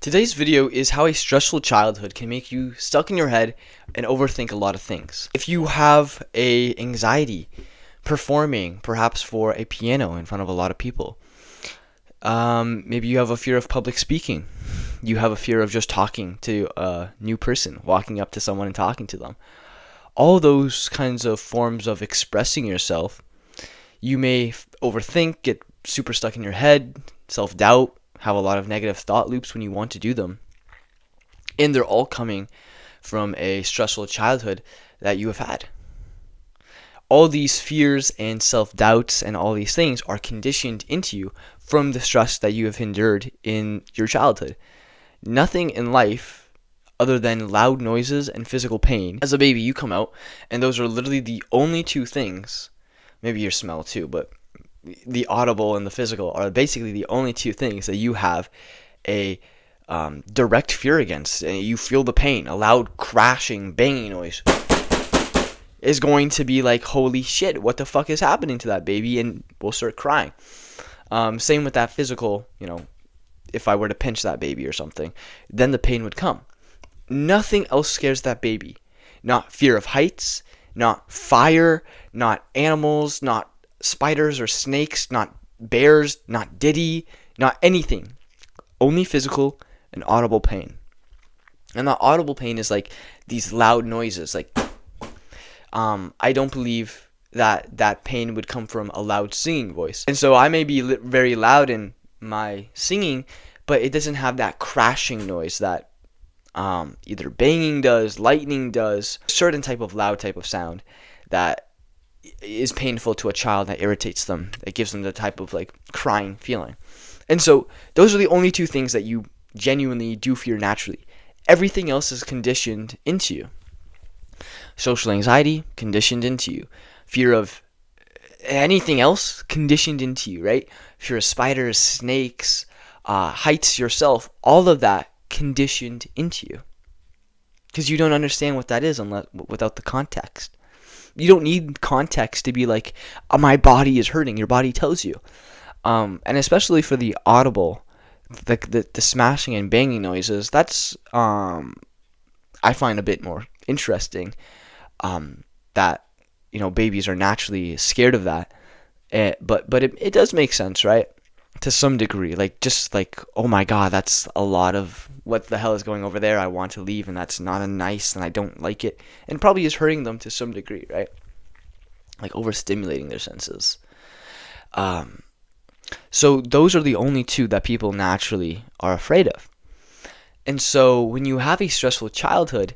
Today's video is how a stressful childhood can make you stuck in your head and overthink a lot of things. If you have a anxiety performing perhaps for a piano in front of a lot of people, maybe you have a fear of public speaking. You have a fear of just talking to a new person, walking up to someone and talking to them. All those kinds of forms of expressing yourself, you may overthink, get super stuck in your head, self-doubt, have a lot of negative thought loops when you want to do them. And they're all coming from a stressful childhood that you have had. All these fears and self-doubts and all these things are conditioned into you from the stress that you have endured in your childhood. Nothing in life other than loud noises and physical pain. As a baby, you come out, and those are literally the only two things, maybe your smell too, but the audible and the physical are basically the only two things that you have a direct fear against. And you feel the pain. A loud crashing, banging noise is going to be like, holy shit, what the fuck is happening to that baby? And we'll start crying. Same with that physical, if I were to pinch that baby or something, then the pain would come. Nothing else scares that baby. Not fear of heights, not fire, not animals, not spiders or snakes, not bears, not Diddy, not anything. Only physical and audible pain. And that audible pain is like these loud noises. Like, I don't believe that pain would come from a loud singing voice. And so I may be very loud in my singing, but it doesn't have that crashing noise that either banging does, lightning does, a certain type of loud type of sound that is painful to a child, that irritates them, that gives them the type of like crying feeling. And so those are the only two things that you genuinely do fear naturally. Everything else is conditioned into you. Social anxiety, conditioned into you. Fear of anything else, conditioned into you, right? Fear of spiders, snakes, heights yourself, all of that conditioned into you. Because you don't understand what that is without the context. You don't need context to be like, my body is hurting. Your body tells you. And especially for the audible, the smashing and banging noises, that's, I find a bit more interesting, that, babies are naturally scared of that. But it does make sense, right? To some degree, just like, oh my God, that's a lot of what the hell is going over there. I want to leave, and that's not a nice, and I don't like it, and probably is hurting them to some degree, right? Like overstimulating their senses. So those are the only two that people naturally are afraid of. And so when you have a stressful childhood,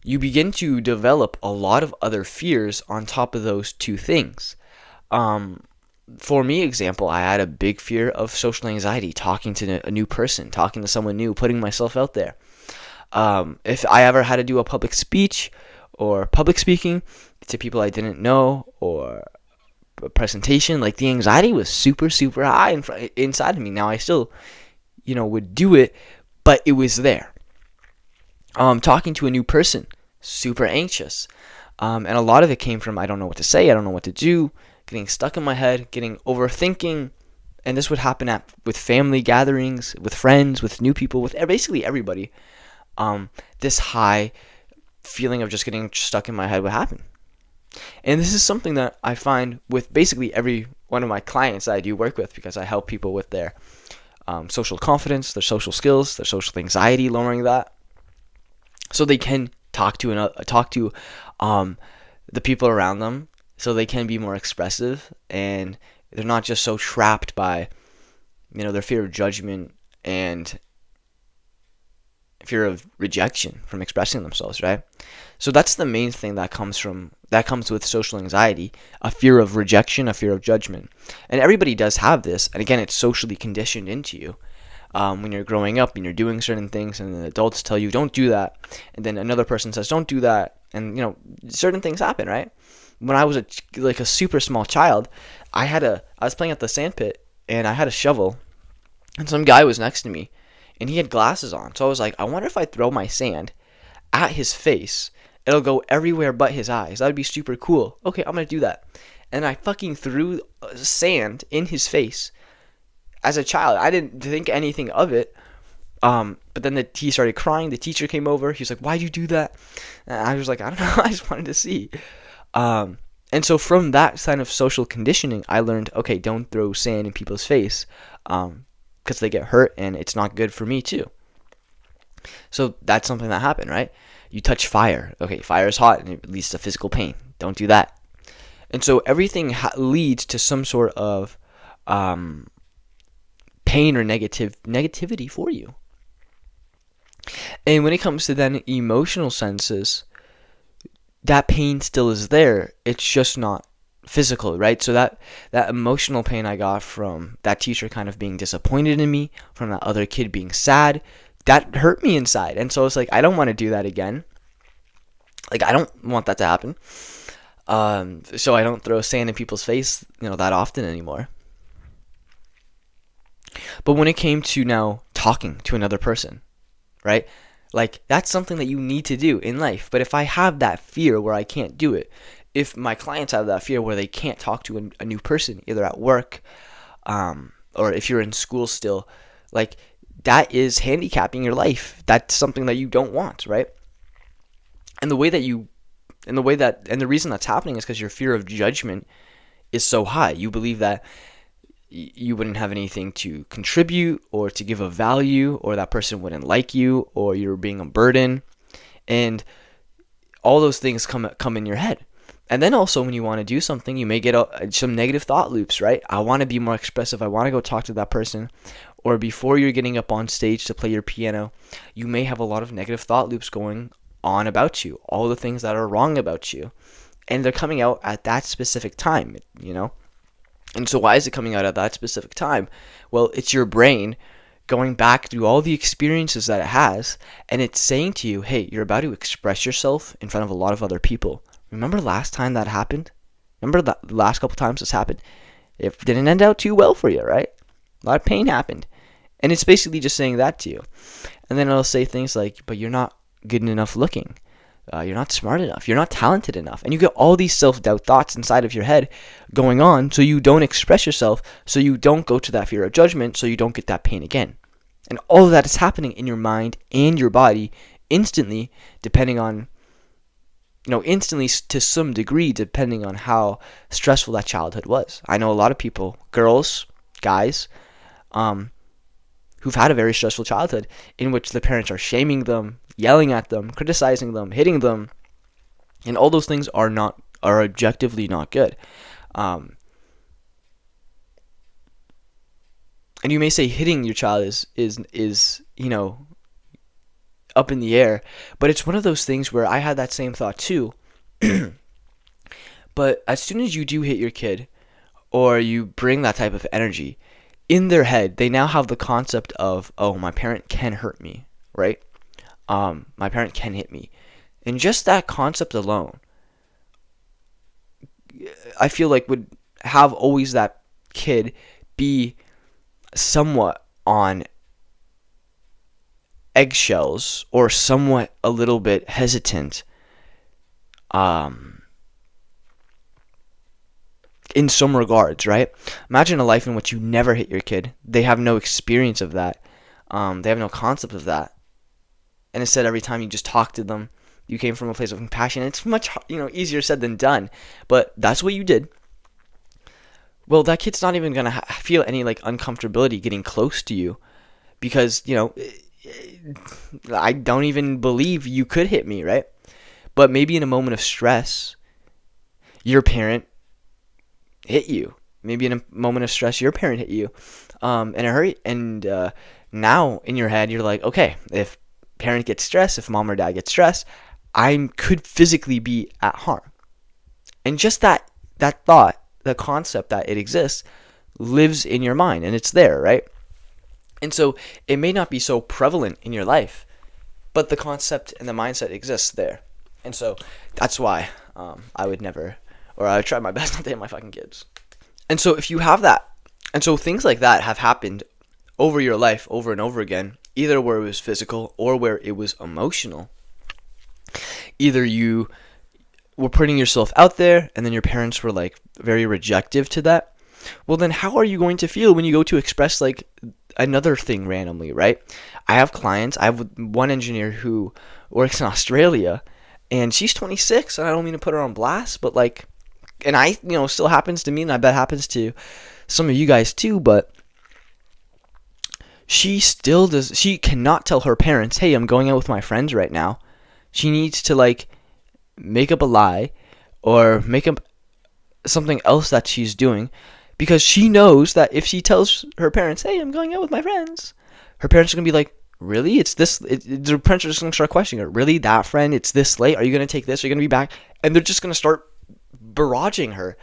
you begin to develop a lot of other fears on top of those two things. For me, example, I had a big fear of social anxiety, talking to a new person, talking to someone new, putting myself out there. If I ever had to do a public speech or public speaking to people I didn't know, or a presentation, like the anxiety was super, super high inside of me. Now I still, would do it, but it was there. Talking to a new person, super anxious. And a lot of it came from, I don't know what to say, I don't know what to do, getting stuck in my head, getting overthinking. And this would happen with family gatherings, with friends, with new people, with basically everybody. This high feeling of just getting stuck in my head would happen. And this is something that I find with basically every one of my clients that I do work with, because I help people with their social confidence, their social skills, their social anxiety, lowering that, so they can talk to the people around them, so they can be more expressive, and they're not just so trapped by their fear of judgment and fear of rejection from expressing themselves, right? So that's the main thing that comes with social anxiety: a fear of rejection, a fear of judgment. And everybody does have this, and again, it's socially conditioned into you. When you're growing up and you're doing certain things, and the adults tell you don't do that, and then another person says don't do that, and certain things happen, right? When I was a super small child, I was playing at the sand pit, and I had a shovel, and some guy was next to me, and he had glasses on. So I was like, I wonder if I throw my sand at his face, it'll go everywhere but his eyes. That would be super cool. Okay, I'm gonna do that. And I fucking threw sand in his face. As a child, I didn't think anything of it. But then he started crying. The teacher came over. He was like, "Why'd you do that?" And I was like, "I don't know. I just wanted to see." And so from that kind of social conditioning, I learned, okay, don't throw sand in people's face, because they get hurt, and it's not good for me too. So that's something that happened, right? You touch fire. Okay, fire is hot and it leads to physical pain. Don't do that. And so everything leads to some sort of pain or negativity for you. And when it comes to then emotional senses, that pain still is there. It's just not physical, right? So that emotional pain I got from that teacher kind of being disappointed in me, from that other kid being sad, that hurt me inside. And so it's like, I don't want to do that again. Like, I don't want that to happen. So I don't throw sand in people's face, that often anymore. But when it came to now talking to another person, right? Like, that's something that you need to do in life. But if I have that fear where I can't do it, if my clients have that fear where they can't talk to a new person, either at work, or if you're in school still, like, that is handicapping your life. That's something that you don't want, right? And the reason that's happening is because your fear of judgment is so high. You believe that you wouldn't have anything to contribute or to give a value, or that person wouldn't like you, or you're being a burden, and all those things come in your head. And then also when you want to do something, you may get some negative thought loops, right? I want to be more expressive. I want to go talk to that person. Or before you're getting up on stage to play your piano, you may have a lot of negative thought loops going on about you, all the things that are wrong about you. And they're coming out at that specific time, And so why is it coming out at that specific time? Well, it's your brain going back through all the experiences that it has, and it's saying to you, hey, you're about to express yourself in front of a lot of other people. Remember last time that happened? Remember the last couple times this happened? It didn't end out too well for you, right? A lot of pain happened. And it's basically just saying that to you. And then it'll say things like, but you're not good enough looking. You're not smart enough. You're not talented enough. And you get all these self-doubt thoughts inside of your head going on, so you don't express yourself, so you don't go to that fear of judgment, so you don't get that pain again. And all of that is happening in your mind and your body instantly, instantly to some degree, depending on how stressful that childhood was. I know a lot of people, girls, guys, who've had a very stressful childhood in which the parents are shaming them, yelling at them, criticizing them, hitting them, and all those things are objectively not good. And you may say hitting your child is up in the air, but it's one of those things where I had that same thought too. But as soon as you do hit your kid, or you bring that type of energy, in their head, they now have the concept of, oh, my parent can hurt me, right? My parent can hit me. And just that concept alone, I feel like would have always that kid be somewhat on eggshells, or somewhat a little bit hesitant in some regards, right? Imagine a life in which you never hit your kid. They have no experience of that. They have no concept of that. And instead, every time you just talk to them, you came from a place of compassion. It's much easier said than done, but that's what you did. Well, that kid's not even gonna feel any uncomfortability getting close to you, because I don't even believe you could hit me, right? But maybe in a moment of stress, your parent hit you. Maybe in a moment of stress, your parent hit you, and it hurt. And now in your head, you're like, okay, if parent gets stressed, if mom or dad gets stressed, I could physically be at harm. And just that thought, the concept that it exists, lives in your mind, and it's there, right? And so it may not be so prevalent in your life, but the concept and the mindset exists there. And so that's why I would never, or I would try my best not to hit my fucking kids. And so if you have that, and so things like that have happened over your life over and over again, either where it was physical or where it was emotional. Either you were putting yourself out there, and then your parents were very rejective to that, Well, then how are you going to feel when you go to express like another thing randomly, right? I have clients. I have one engineer who works in Australia, and she's 26, and I don't mean to put her on blast, but like, and still happens to me, and I bet happens to some of you guys too, but she cannot tell her parents, hey, I'm going out with my friends right now. She needs to like make up a lie or make up something else that she's doing, because she knows that if she tells her parents, hey, I'm going out with my friends, her parents are going to be like, really? It's this? Their parents are just going to start questioning her. Really? That friend? It's this late? Are you going to take this? Are you going to be back? And they're just going to start barraging her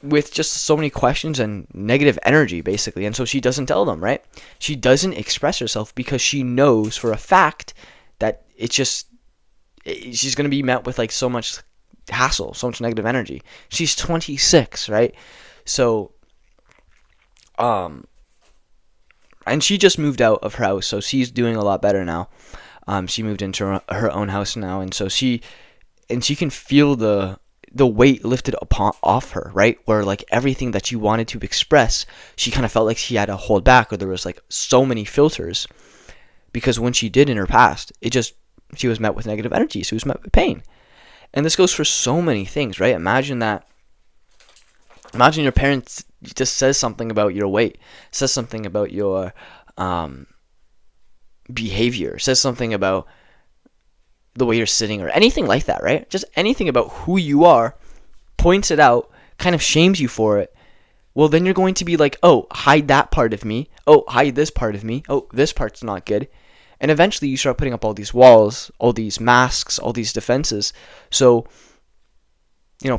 with just so many questions and negative energy, basically. And so she doesn't tell them, right? She doesn't express herself because she knows for a fact that she's going to be met with like so much hassle, so much negative energy. She's 26, right? So, and she just moved out of her house, so she's doing a lot better now. She moved into her own house now, and so she can feel the weight lifted off her, right? Where like everything that she wanted to express, she kind of felt like she had to hold back, or there was like so many filters, because when she did in her past, she was met with negative energy. She was met with pain. And this goes for so many things, right? Imagine your parents just says something about your weight, says something about your behavior, says something about the way you're sitting or anything like that, right? Just anything about who you are, points it out, kind of shames you for it. Well, then you're going to be like, oh, hide that part of me. Oh, hide this part of me. Oh, this part's not good. And eventually you start putting up all these walls, all these masks, all these defenses. So,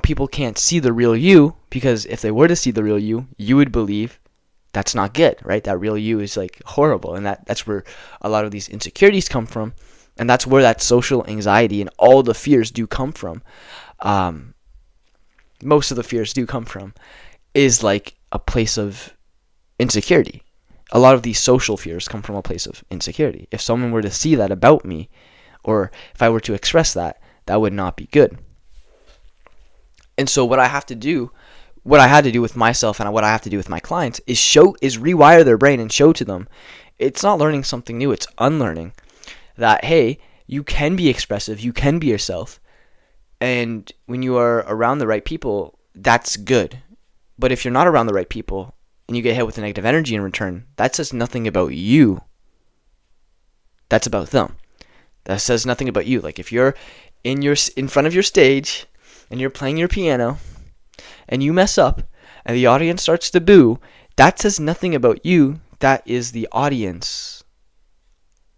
people can't see the real you, because if they were to see the real you, you would believe that's not good, right? That real you is like horrible. And that's where a lot of these insecurities come from. And that's where that social anxiety and all the fears do come from. Most of the fears do come from is like a place of insecurity. A lot of these social fears come from a place of insecurity. If someone were to see that about me, or if I were to express that, that would not be good. And so what I had to do with myself and what I have to do with my clients is rewire their brain and show to them it's not learning something new, it's unlearning that, hey, you can be expressive, you can be yourself. And when you are around the right people, that's good. But if you're not around the right people and you get hit with the negative energy in return, that says nothing about you. That's about them. That says nothing about you. Like if you're in front of your stage and you're playing your piano and you mess up and the audience starts to boo, that says nothing about you. That is the audience's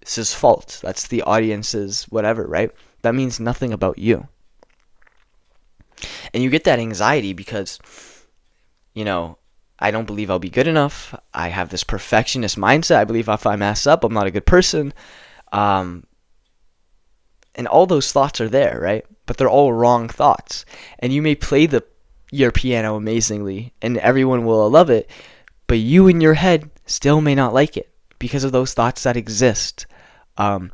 fault. That's the audience's whatever, right? That means nothing about you. And you get that anxiety because, I don't believe I'll be good enough. I have this perfectionist mindset. I believe if I mess up, I'm not a good person. And all those thoughts are there, right? But they're all wrong thoughts. And you may play your piano amazingly and everyone will love it, but you in your head still may not like it because of those thoughts that exist. And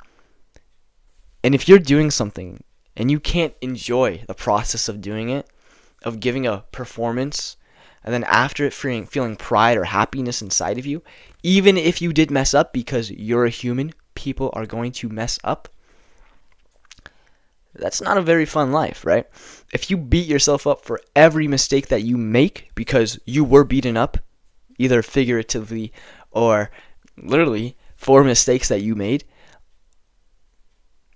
if you're doing something and you can't enjoy the process of doing it, of giving a performance, and then after it feeling pride or happiness inside of you, even if you did mess up, because you're a human, people are going to mess up, that's not a very fun life, right? If you beat yourself up for every mistake that you make because you were beaten up, either figuratively or literally for mistakes that you made,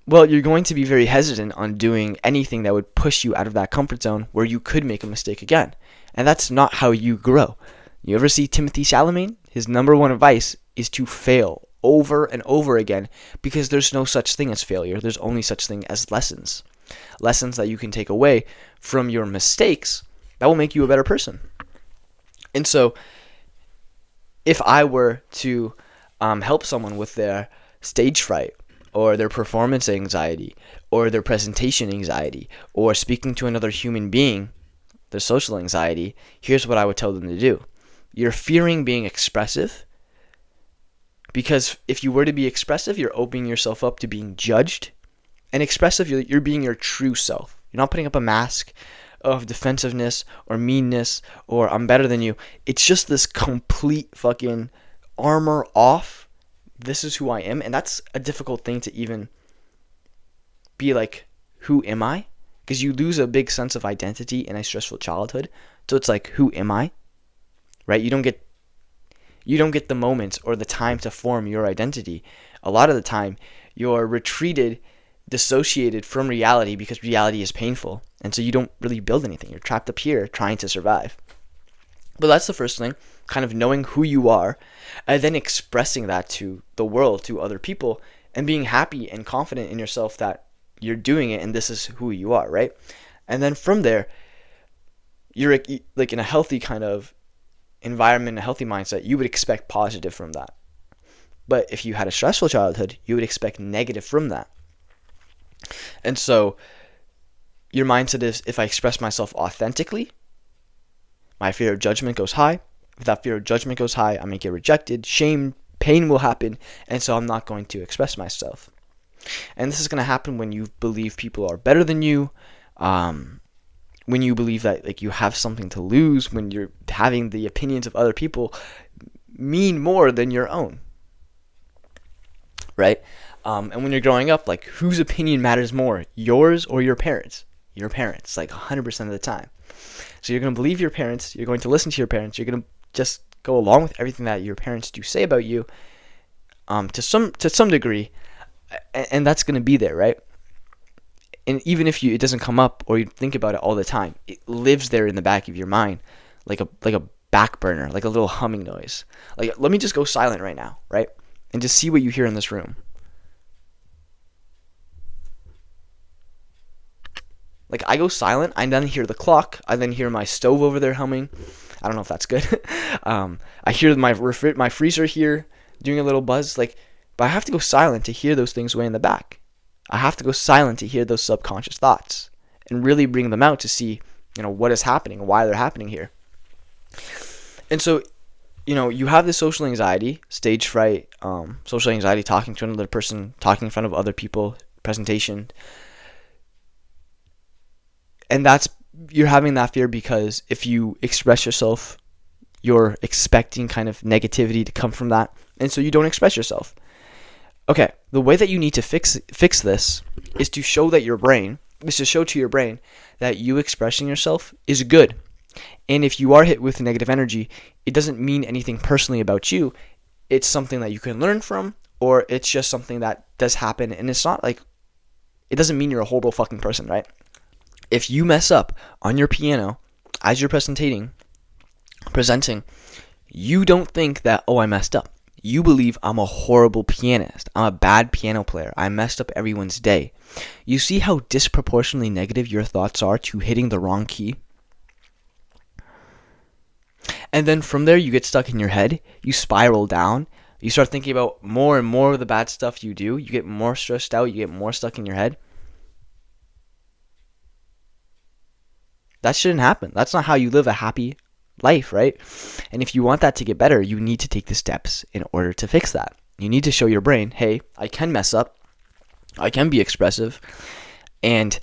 well, you're going to be very hesitant on doing anything that would push you out of that comfort zone where you could make a mistake again. And that's not how you grow. You ever see Timothy Chalamet? His number one advice is to fail over and over again, because there's no such thing as failure. There's only such thing as lessons. Lessons that you can take away from your mistakes that will make you a better person. And so if I were to help someone with their stage fright, or their performance anxiety, or their presentation anxiety, or speaking to another human being, their social anxiety, here's what I would tell them to do. You're fearing being expressive, because if you were to be expressive, you're opening yourself up to being judged. And expressive, you're being your true self. You're not putting up a mask of defensiveness or meanness or I'm better than you. It's just this complete fucking armor off. This is who I am. And that's a difficult thing to even be like, who am I? Because you lose a big sense of identity in a stressful childhood. So it's like, who am I? Right? You don't get the moments or the time to form your identity. A lot of the time, you're retreated, dissociated from reality because reality is painful. And so you don't really build anything. You're trapped up here trying to survive. But that's the first thing, kind of knowing who you are, and then expressing that to the world, to other people, and being happy and confident in yourself that you're doing it and this is who you are, right? And then from there, you're like in a healthy kind of environment, a healthy mindset, you would expect positive from that. But if you had a stressful childhood, you would expect negative from that. And so your mindset is, if I express myself authentically, my fear of judgment goes high. If that fear of judgment goes high, I may get rejected, shame, pain will happen, and so I'm not going to express myself. And this is going to happen when you believe people are better than you, when you believe that like you have something to lose, when you're having the opinions of other people mean more than your own, right? And when you're growing up, like, whose opinion matters more, yours or your parents? Your parents, like 100% of the time. So you're going to believe your parents, you're going to listen to your parents, you're going to just go along with everything that your parents do say about you, to some degree, and that's going to be there, right? And even if it doesn't come up or you think about it all the time, it lives there in the back of your mind, like a back burner, like a little humming noise. Like, let me just go silent right now, right? And just see what you hear in this room. Like, I go silent, I then hear the clock, I then hear my stove over there humming. I don't know if that's good. I hear my freezer here doing a little buzz. Like, but I have to go silent to hear those things way in the back. I have to go silent to hear those subconscious thoughts and really bring them out to see, what is happening, why they're happening here. And so, you have this social anxiety, stage fright, social anxiety, talking to another person, talking in front of other people, presentation. And you're having that fear because if you express yourself, you're expecting kind of negativity to come from that. And so you don't express yourself. Okay, the way that you need to fix this is to show to your brain that you expressing yourself is good. And if you are hit with negative energy, it doesn't mean anything personally about you. It's something that you can learn from, or it's just something that does happen. And it's not like, it doesn't mean you're a horrible fucking person, right? If you mess up on your piano as you're presenting, you don't think that, oh, I messed up. You believe I'm a horrible pianist. I'm a bad piano player. I messed up everyone's day. You see how disproportionately negative your thoughts are to hitting the wrong key? And then from there, you get stuck in your head. You spiral down. You start thinking about more and more of the bad stuff you do. You get more stressed out. You get more stuck in your head. That shouldn't happen. That's not how you live a happy life, right? And if you want that to get better, you need to take the steps in order to fix that. You need to show your brain, hey, I can mess up. I can be expressive. And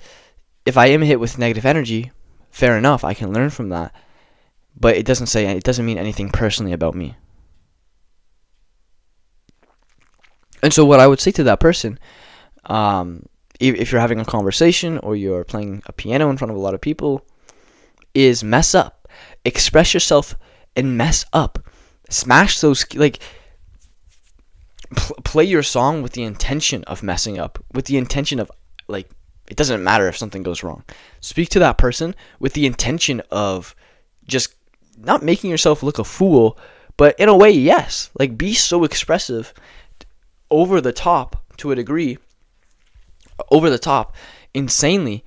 if I am hit with negative energy, fair enough, I can learn from that. But it doesn't mean anything personally about me. And so what I would say to that person, if you're having a conversation or you're playing a piano in front of a lot of people, is mess up. Express yourself and mess up. Smash those, play your song with the intention of messing up, with the intention of, it doesn't matter if something goes wrong. Speak to that person with the intention of just not making yourself look a fool, but in a way, yes. Be so expressive, over the top to a degree, over the top, insanely,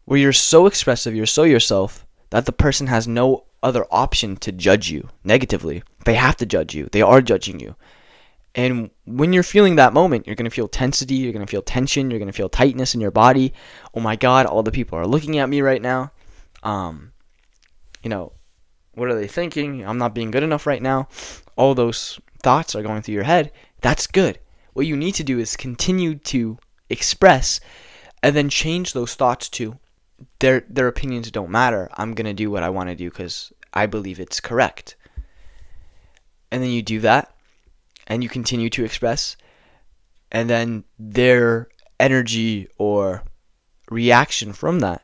where you're so expressive, you're so yourself, that the person has no other option to judge you negatively. They have to judge you. They are judging you. And when you're feeling that moment, you're going to feel tensity, you're going to feel tension, you're going to feel tightness in your body. Oh my God, all the people are looking at me right now. What are they thinking? I'm not being good enough right now. All those thoughts are going through your head. That's good. What you need to do is continue to express and then change those thoughts to, their opinions don't matter. I'm going to do what I want to do because I believe it's correct. And then you do that and you continue to express, and then their energy or reaction from that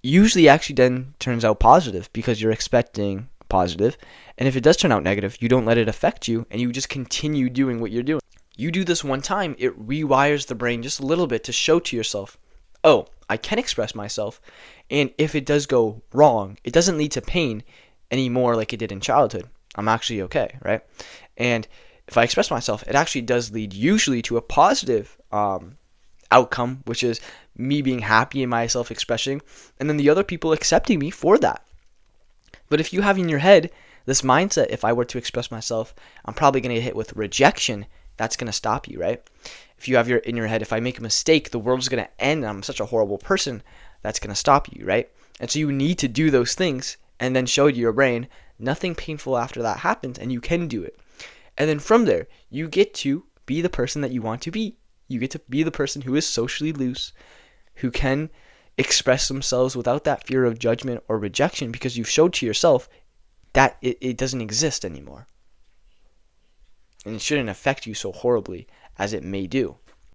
usually actually then turns out positive because you're expecting positive. And if it does turn out negative, you don't let it affect you and you just continue doing what you're doing. You do this one time, it rewires the brain just a little bit to show to yourself, oh, I can express myself. And if it does go wrong, it doesn't lead to pain anymore like it did in childhood. I'm actually okay, right? And if I express myself, it actually does lead usually to a positive outcome, which is me being happy in myself expressing, and then the other people accepting me for that. But if you have in your head this mindset, if I were to express myself, I'm probably going to get hit with rejection, that's going to stop you, right? If you have in your head, if I make a mistake, the world's going to end and I'm such a horrible person, that's going to stop you, right? And so you need to do those things and then show to your brain nothing painful after that happens, and you can do it. And then from there, you get to be the person that you want to be. You get to be the person who is socially loose, who can express themselves without that fear of judgment or rejection because you've showed to yourself that it doesn't exist anymore. And it shouldn't affect you so horribly as it may do.